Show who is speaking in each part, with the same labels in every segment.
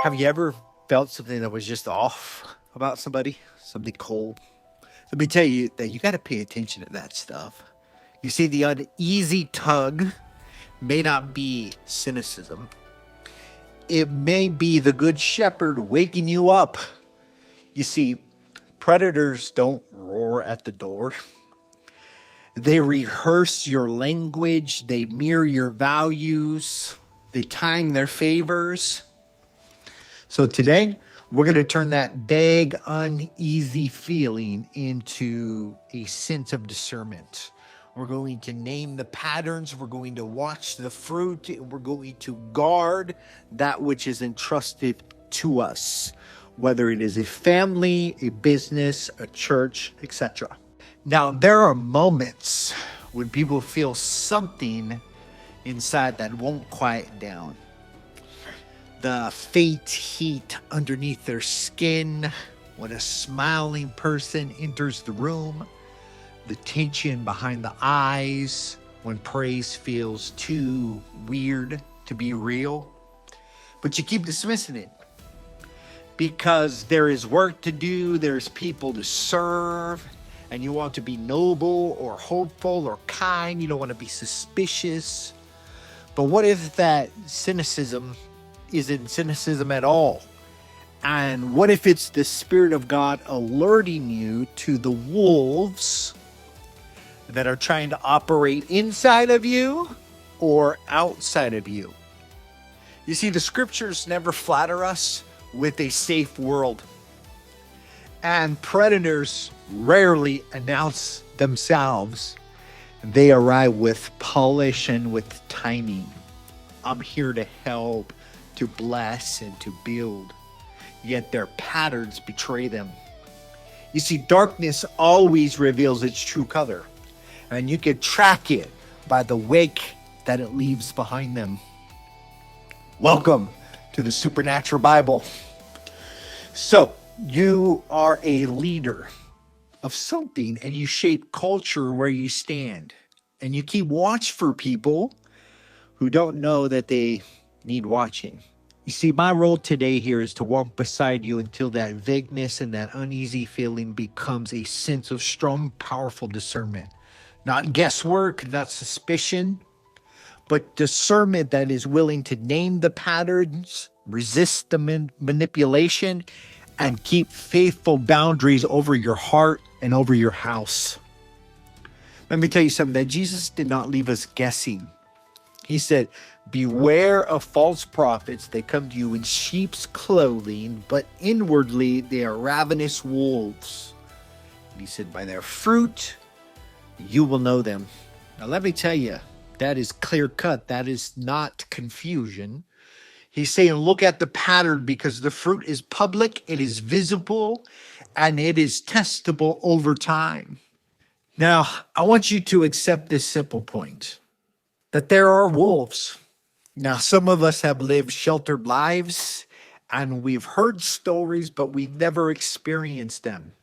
Speaker 1: Have you ever felt something that was just off about somebody? Something cold? Let me tell you that you got to pay attention to that stuff. You see, the uneasy tug may not be cynicism, it may be the good shepherd waking you up. You see, predators don't roar at the door. They rehearse your language, they mirror your values, they time their favors. So today, we're going to turn that vague, uneasy feeling into a sense of discernment. We're going to name the patterns, we're going to watch the fruit, and we're going to guard that which is entrusted to us, whether it is a family, a business, a church, etc. Now, there are moments when people feel something inside that won't quiet down. The faint heat underneath their skin when a smiling person enters the room, the tension behind the eyes when praise feels too weird to be real. But you keep dismissing it because there is work to do, there's people to serve, and you want to be noble or hopeful or kind. You don't want to be suspicious. But what if that cynicism isn't cynicism at all? And what if it's the Spirit of God alerting you to the wolves that are trying to operate inside of you or outside of you? You see, the scriptures never flatter us with a safe world. And predators rarely announce themselves. They arrive with polish and with timing. I'm here to help, to bless, and to build. Yet their patterns betray them. You see, darkness always reveals its true color, and you can track it by the wake that it leaves behind them. Welcome to the Supernatural Bible. So, you are a leader of something, and you shape culture where you stand. And you keep watch for people who don't know that they need watching. You see, my role today here is to walk beside you until that vagueness and that uneasy feeling becomes a sense of strong, powerful discernment. Not guesswork, not suspicion, but discernment that is willing to name the patterns, resist the manipulation, and keep faithful boundaries over your heart and over your house. Let me tell you something, that Jesus did not leave us guessing. He said, beware of false prophets. They come to you in sheep's clothing, but inwardly they are ravenous wolves. And he said, by their fruit, you will know them. Now, let me tell you, that is clear cut. That is not confusion. He's saying, look at the pattern because the fruit is public, it is visible, and it is testable over time. Now, I want you to accept this simple point, that there are wolves. Now, some of us have lived sheltered lives, and we've heard stories, but we've never experienced them.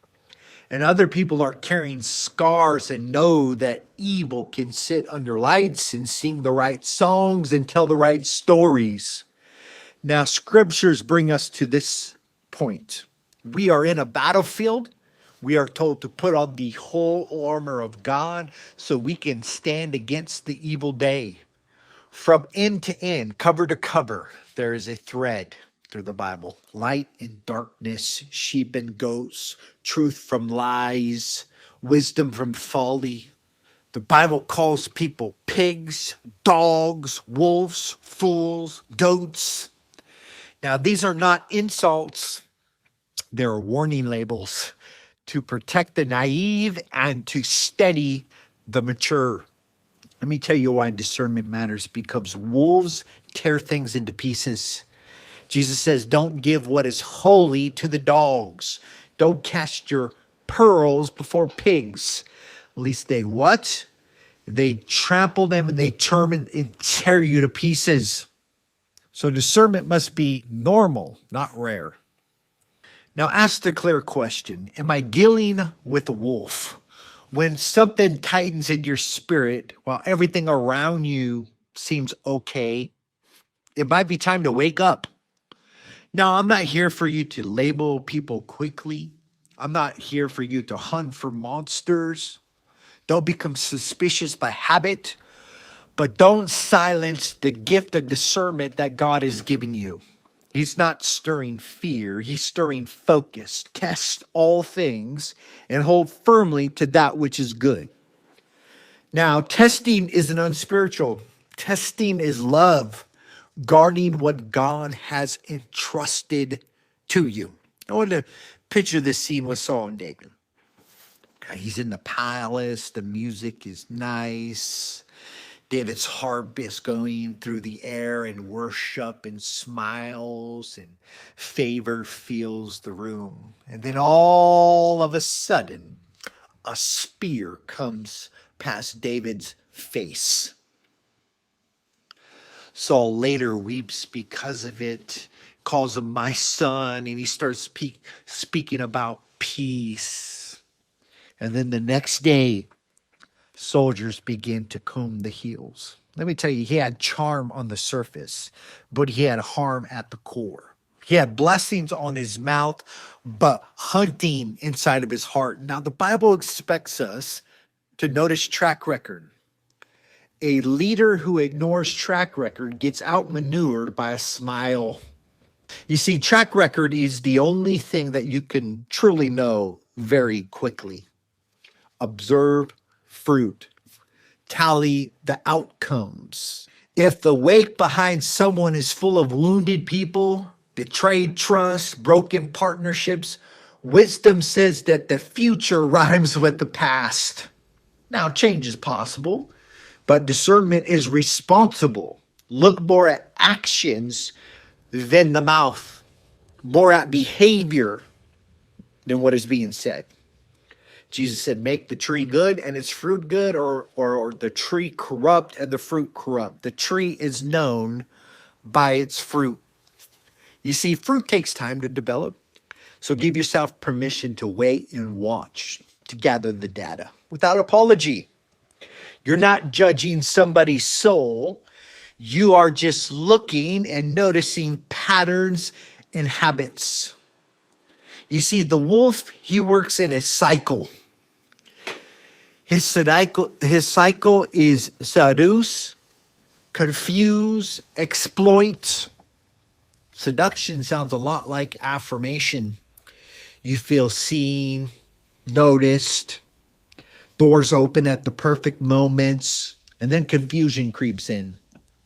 Speaker 1: And other people are carrying scars and know that evil can sit under lights and sing the right songs and tell the right stories. Now, scriptures bring us to this point. We are in a battlefield. We are told to put on the whole armor of God so we can stand against the evil day. From end to end, cover to cover, there is a thread through the Bible. Light and darkness, sheep and goats, truth from lies, wisdom from folly. The Bible calls people pigs, dogs, wolves, fools, goats. Now, these are not insults. They're warning labels to protect the naive and to steady the mature. Let me tell you why discernment matters, because wolves tear things into pieces. Jesus says, don't give what is holy to the dogs. Don't cast your pearls before pigs. At least they what? They trample them and they tear you to pieces. So discernment must be normal, not rare. Now ask the clear question, am I dealing with a wolf? When something tightens in your spirit while everything around you seems okay, it might be time to wake up. Now, I'm not here for you to label people quickly. I'm not here for you to hunt for monsters. Don't become suspicious by habit, but don't silence the gift of discernment that God is giving you. He's not stirring fear, he's stirring focus. Test all things and hold firmly to that which is good. Now, testing isn't unspiritual. Testing is love, guarding what God has entrusted to you. I want to picture this scene with Saul and David. He's in the palace, the music is nice. David's harp is going through the air and worship and smiles and favor fills the room. And then all of a sudden, a spear comes past David's face. Saul later weeps because of it, calls him my son, and he starts speaking about peace. And then the next day, soldiers begin to comb the heels. Let me tell you, he had charm on the surface, but he had harm at the core. He had blessings on his mouth, but hunting inside of his heart. Now, the Bible expects us to notice track record. A leader who ignores track record gets outmaneuvered by a smile. You see, track record is the only thing that you can truly know very quickly. Observe fruit. Tally the outcomes. If the wake behind someone is full of wounded people, betrayed trust, broken partnerships, wisdom says that the future rhymes with the past. Now, change is possible, but discernment is responsible. Look more at actions than the mouth, more at behavior than what is being said. Jesus said, make the tree good and its fruit good, or the tree corrupt and the fruit corrupt. The tree is known by its fruit. You see, fruit takes time to develop. So give yourself permission to wait and watch, to gather the data without apology. You're not judging somebody's soul. You are just looking and noticing patterns and habits. You see, the wolf, he works in a cycle. His cycle is seduce, confuse, exploit. Seduction sounds a lot like affirmation. You feel seen, noticed, doors open at the perfect moments, and then confusion creeps in.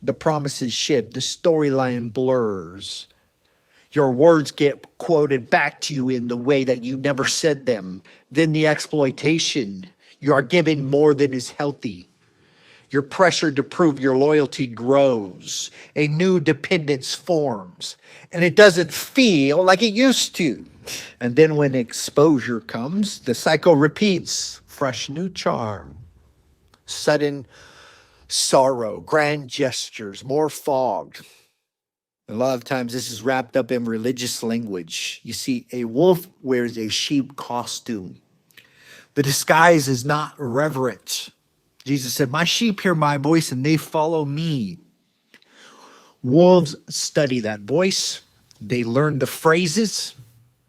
Speaker 1: The promises shift, the storyline blurs. Your words get quoted back to you in the way that you never said them. Then the exploitation. You are given more than is healthy. Your pressure to prove your loyalty grows. A new dependence forms. And it doesn't feel like it used to. And then when exposure comes, the cycle repeats. Fresh new charm. Sudden sorrow. Grand gestures. More fogged. A lot of times this is wrapped up in religious language. You see, a wolf wears a sheep costume. The disguise is not reverent. Jesus said, my sheep hear my voice and they follow me. Wolves study that voice. They learn the phrases.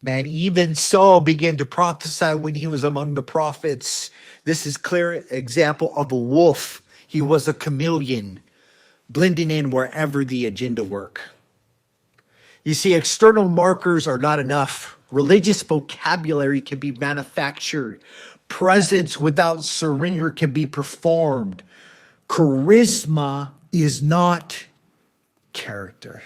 Speaker 1: Man, even Saul began to prophesy when he was among the prophets. This is clear example of a wolf. He was a chameleon, blending in wherever the agenda worked. You see, external markers are not enough. Religious vocabulary can be manufactured. Presence without surrender can be performed. Charisma is not character.